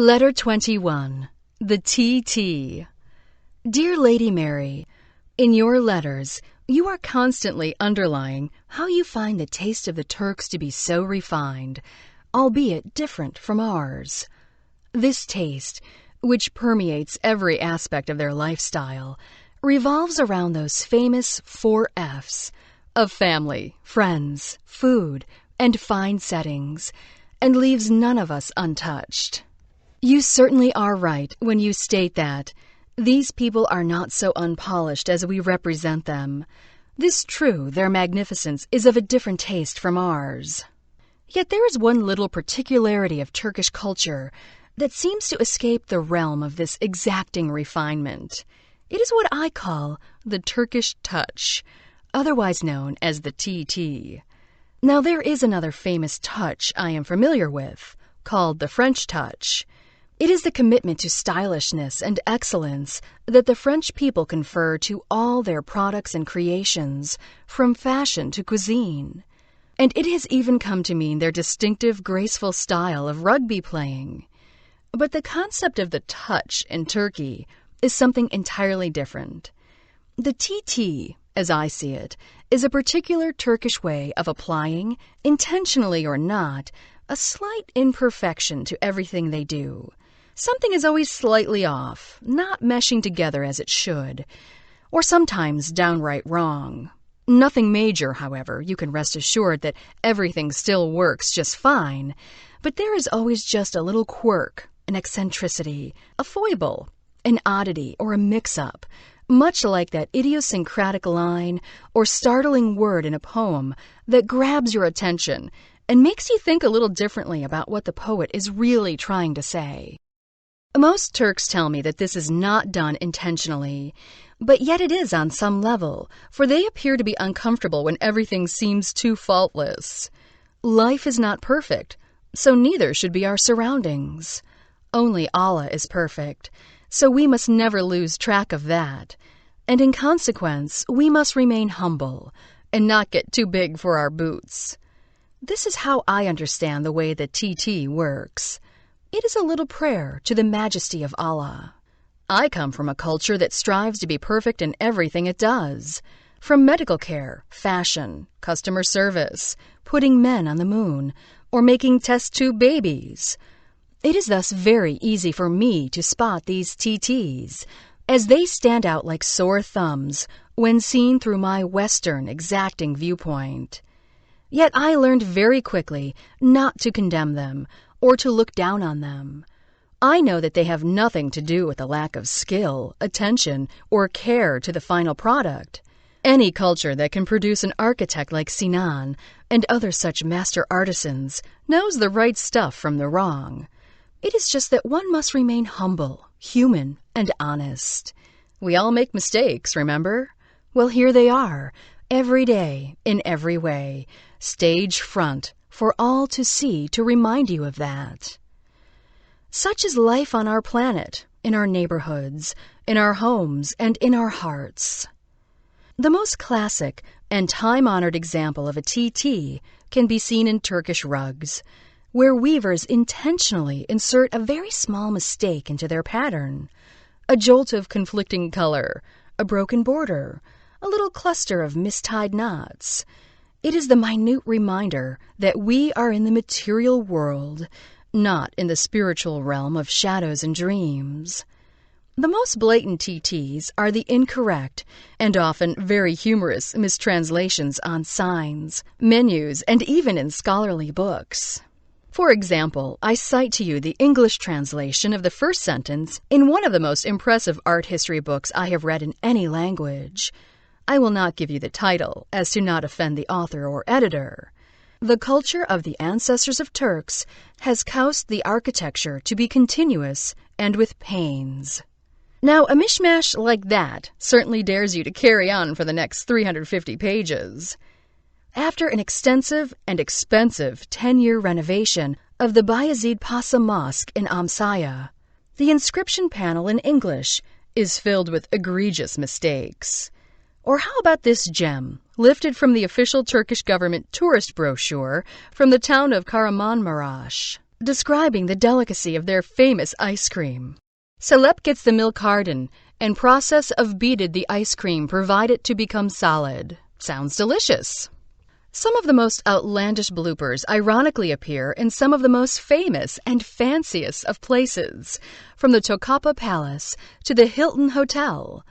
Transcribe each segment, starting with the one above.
Letter 21. The TT. Dear Lady Mary, in your letters, you are constantly underlying how you find the taste of the Turks to be so refined, albeit different from ours. This taste, which permeates every aspect of their lifestyle, revolves around those famous 4 F's of family, friends, food, and fine settings, and leaves none of us untouched. You certainly are right when you state that these people are not so unpolished as we represent them. 'Tis true their magnificence is of a different taste from ours. Yet there is one little particularity of Turkish culture that seems to escape the realm of this exacting refinement. It is what I call the Turkish touch, otherwise known as the TT. Now there is another famous touch I am familiar with, called the French touch. It is the commitment to stylishness and excellence that the French people confer to all their products and creations, from fashion to cuisine. And it has even come to mean their distinctive, graceful style of rugby playing. But the concept of the touch in Turkey is something entirely different. The TT, as I see it, is a particular Turkish way of applying, intentionally or not, a slight imperfection to everything they do. Something is always slightly off, not meshing together as it should, or sometimes downright wrong. Nothing major, however. You can rest assured that everything still works just fine, but there is always just a little quirk, an eccentricity, a foible, an oddity, or a mix-up, much like that idiosyncratic line or startling word in a poem that grabs your attention and makes you think a little differently about what the poet is really trying to say. Most Turks tell me that this is not done intentionally, but yet it is on some level, for they appear to be uncomfortable when everything seems too faultless. Life is not perfect, so neither should be our surroundings. Only Allah is perfect, so we must never lose track of that, and in consequence we must remain humble and not get too big for our boots. This is how I understand the way the TT works. It is a little prayer to the majesty of Allah. I come from a culture that strives to be perfect in everything it does, from medical care, fashion, customer service, putting men on the moon, or making test tube babies. It is thus very easy for me to spot these TTs, as they stand out like sore thumbs when seen through my Western exacting viewpoint. Yet I learned very quickly not to condemn them or to look down on them. I know that they have nothing to do with a lack of skill, attention, or care to the final product. Any culture that can produce an architect like Sinan and other such master artisans knows the right stuff from the wrong. It is just that one must remain humble, human, and honest. We all make mistakes, remember? Well, here they are, every day, in every way, stage front, for all to see to remind you of that. Such is life on our planet, in our neighborhoods, in our homes, and in our hearts. The most classic and time-honored example of a TT can be seen in Turkish rugs, where weavers intentionally insert a very small mistake into their pattern. A jolt of conflicting color, a broken border, a little cluster of mistied knots. It is the minute reminder that we are in the material world, not in the spiritual realm of shadows and dreams. The most blatant TTs are the incorrect and often very humorous mistranslations on signs, menus, and even in scholarly books. For example, I cite to you the English translation of the first sentence in one of the most impressive art history books I have read in any language. I will not give you the title, as to not offend the author or editor. The culture of the ancestors of Turks has caused the architecture to be continuous and with pains. Now, a mishmash like that certainly dares you to carry on for the next 350 pages. After an extensive and expensive 10-year renovation of the Bayezid Pasha Mosque in Amsaya, the inscription panel in English is filled with egregious mistakes. Or how about this gem, lifted from the official Turkish government tourist brochure from the town of Kahramanmaraş? describing the delicacy of their famous ice cream. Celeb gets the milk hardened and process of beated the ice cream provided to become solid. Sounds delicious. Some of the most outlandish bloopers ironically appear in some of the most famous and fanciest of places, from the Topkapi Palace to the Hilton Hotel.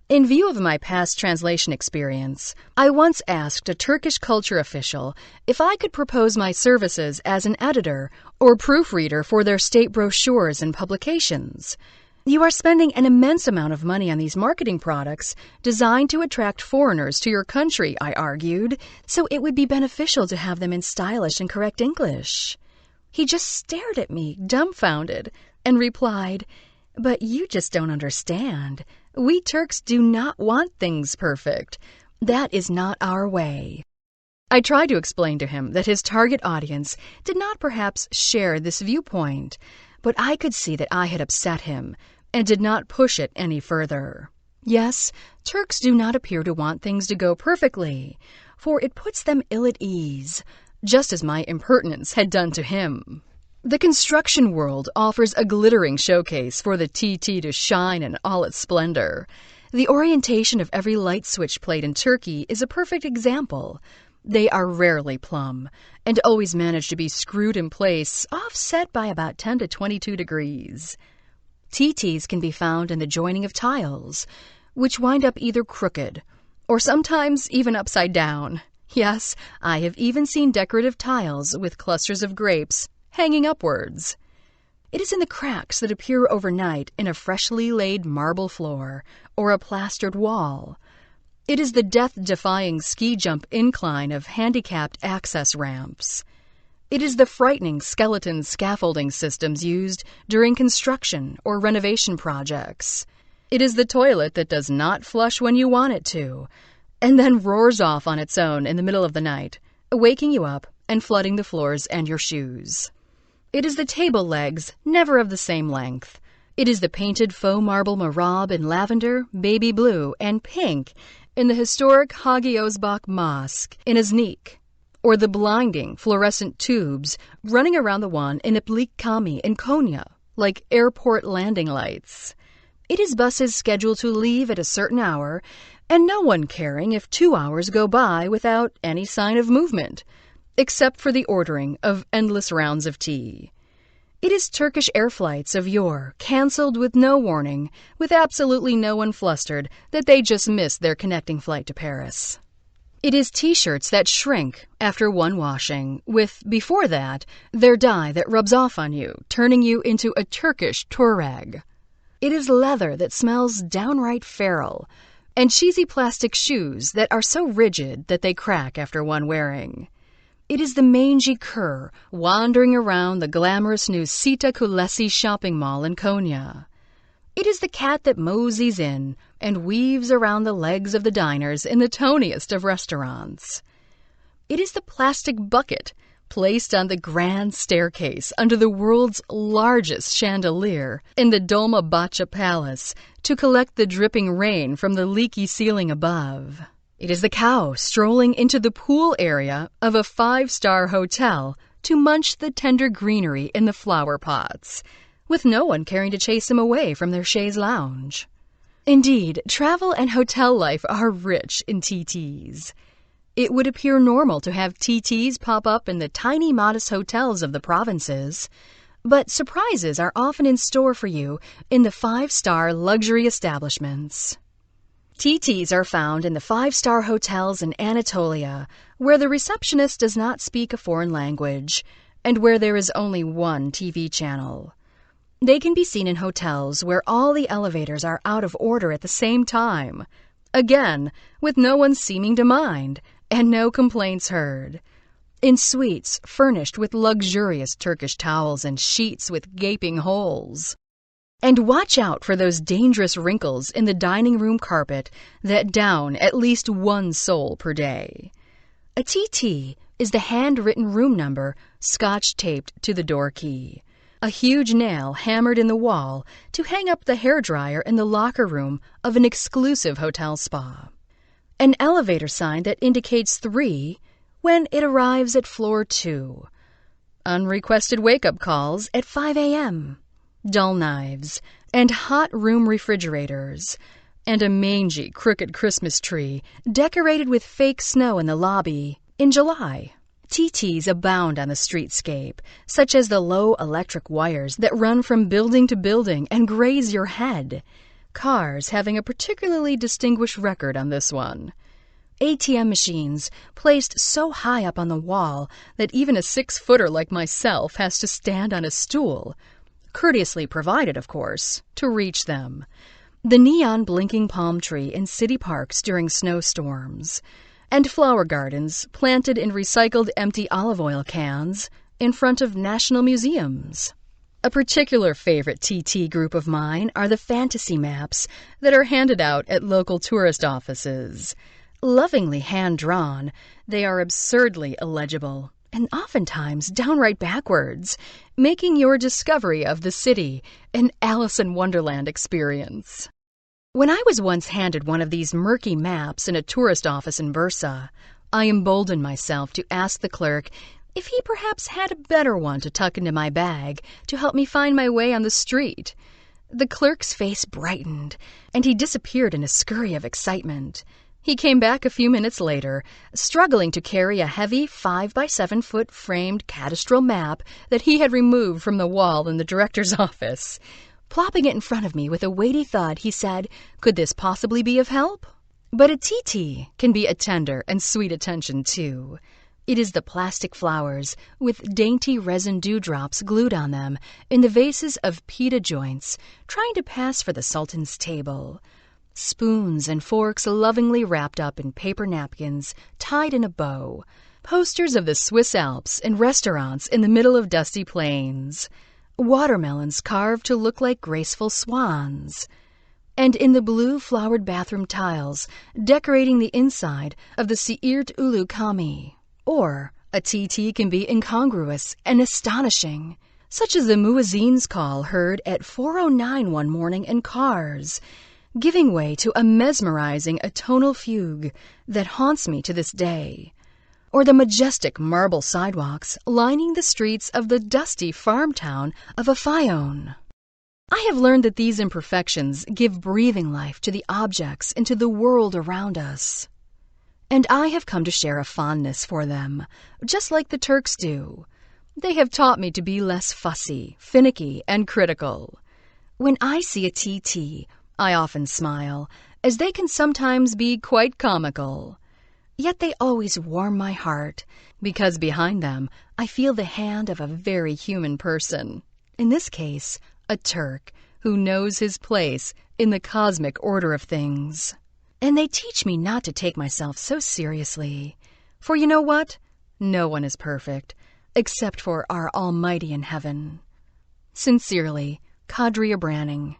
In view of my past translation experience, I once asked a Turkish culture official if I could propose my services as an editor or proofreader for their state brochures and publications. You are spending an immense amount of money on these marketing products designed to attract foreigners to your country, I argued, so it would be beneficial to have them in stylish and correct English. He just stared at me, dumbfounded, and replied, "But you just don't understand. We Turks do not want things perfect. That is not our way." I tried to explain to him that his target audience did not perhaps share this viewpoint, but I could see that I had upset him and did not push it any further. Yes, Turks do not appear to want things to go perfectly, for it puts them ill at ease, just as my impertinence had done to him. The construction world offers a glittering showcase for the TT to shine in all its splendor. The orientation of every light switch plate in Turkey is a perfect example. They are rarely plumb, and always manage to be screwed in place, offset by about 10 to 22 degrees. TTs can be found in the joining of tiles, which wind up either crooked, or sometimes even upside down. Yes, I have even seen decorative tiles with clusters of grapes hanging upwards. It is in the cracks that appear overnight in a freshly laid marble floor or a plastered wall. It is the death-defying ski jump incline of handicapped access ramps. It is the frightening skeleton scaffolding systems used during construction or renovation projects. It is the toilet that does not flush when you want it to, and then roars off on its own in the middle of the night, waking you up and flooding the floors and your shoes. It is the table legs, never of the same length. It is the painted faux marble mihrab in lavender, baby blue, and pink in the historic Hagi Osbak Mosque in Iznik, or the blinding fluorescent tubes running around the one in Iplik Kami in Konya, like airport landing lights. It is buses scheduled to leave at a certain hour, and no one caring if 2 hours go by without any sign of movement, except for the ordering of endless rounds of tea. It is Turkish air flights of yore, cancelled with no warning, with absolutely no one flustered that they just missed their connecting flight to Paris. It is T-shirts that shrink after one washing, with, before that, their dye that rubs off on you, turning you into a Turkish Tuareg. It is leather that smells downright feral, and cheesy plastic shoes that are so rigid that they crack after one wearing. It is the mangy cur wandering around the glamorous new Sita Kulesi shopping mall in Konya. It is the cat that moseys in and weaves around the legs of the diners in the toniest of restaurants. It is the plastic bucket placed on the grand staircase under the world's largest chandelier in the Dolmabahce Palace to collect the dripping rain from the leaky ceiling above. It is the cow strolling into the pool area of a 5-star hotel to munch the tender greenery in the flower pots, with no one caring to chase him away from their chaise lounge. Indeed, travel and hotel life are rich in TTs. It would appear normal to have TTs pop up in the tiny, modest hotels of the provinces, but surprises are often in store for you in the 5-star luxury establishments. TTs are found in the 5-star hotels in Anatolia, where the receptionist does not speak a foreign language, and where there is only one TV channel. They can be seen in hotels where all the elevators are out of order at the same time, again, with no one seeming to mind, and no complaints heard. In suites furnished with luxurious Turkish towels and sheets with gaping holes. And watch out for those dangerous wrinkles in the dining room carpet that down at least one soul per day. A TT is the handwritten room number scotch-taped to the door key, a huge nail hammered in the wall to hang up the hairdryer in the locker room of an exclusive hotel spa, an elevator sign that indicates 3 when it arrives at floor 2, unrequested wake-up calls at 5 a.m., dull knives, and hot room refrigerators, and a mangy, crooked Christmas tree decorated with fake snow in the lobby in July. TTs abound on the streetscape, such as the low electric wires that run from building to building and graze your head. Cars having a particularly distinguished record on this one. ATM machines placed so high up on the wall that even a 6-footer like myself has to stand on a stool, courteously provided, of course, to reach them. The neon blinking palm tree in city parks during snowstorms, and flower gardens planted in recycled empty olive oil cans in front of national museums. A particular favorite TT group of mine are the fantasy maps that are handed out at local tourist offices. Lovingly hand-drawn, they are absurdly illegible and oftentimes downright backwards, making your discovery of the city an Alice in Wonderland experience. When I was once handed one of these murky maps in a tourist office in Bursa, I emboldened myself to ask the clerk if he perhaps had a better one to tuck into my bag to help me find my way on the street. The clerk's face brightened, and he disappeared in a scurry of excitement. He came back a few minutes later, struggling to carry a heavy 5-by-7-foot framed cadastral map that he had removed from the wall in the director's office. Plopping it in front of me with a weighty thud, he said, "Could this possibly be of help?" But a TT can be a tender and sweet attention, too. It is the plastic flowers with dainty resin dewdrops glued on them in the vases of pita joints trying to pass for the Sultan's table. Spoons and forks lovingly wrapped up in paper napkins tied in a bow. Posters of the Swiss Alps and restaurants in the middle of dusty plains. Watermelons carved to look like graceful swans. And in the blue flowered bathroom tiles decorating the inside of the Siirt Ulu Kami. Or a TT can be incongruous and astonishing, such as the muezzin's call heard at 4:09 one morning in Kars, giving way to a mesmerizing atonal fugue that haunts me to this day. Or the majestic marble sidewalks lining the streets of the dusty farm town of Afyon. I have learned that these imperfections give breathing life to the objects and to the world around us. And I have come to share a fondness for them, just like the Turks do. They have taught me to be less fussy, finicky, and critical. When I see a TT, I often smile, as they can sometimes be quite comical. Yet they always warm my heart, because behind them I feel the hand of a very human person, in this case, a Turk who knows his place in the cosmic order of things. And they teach me not to take myself so seriously. For you know what? No one is perfect, except for our Almighty in heaven. Sincerely, Kadria Branning.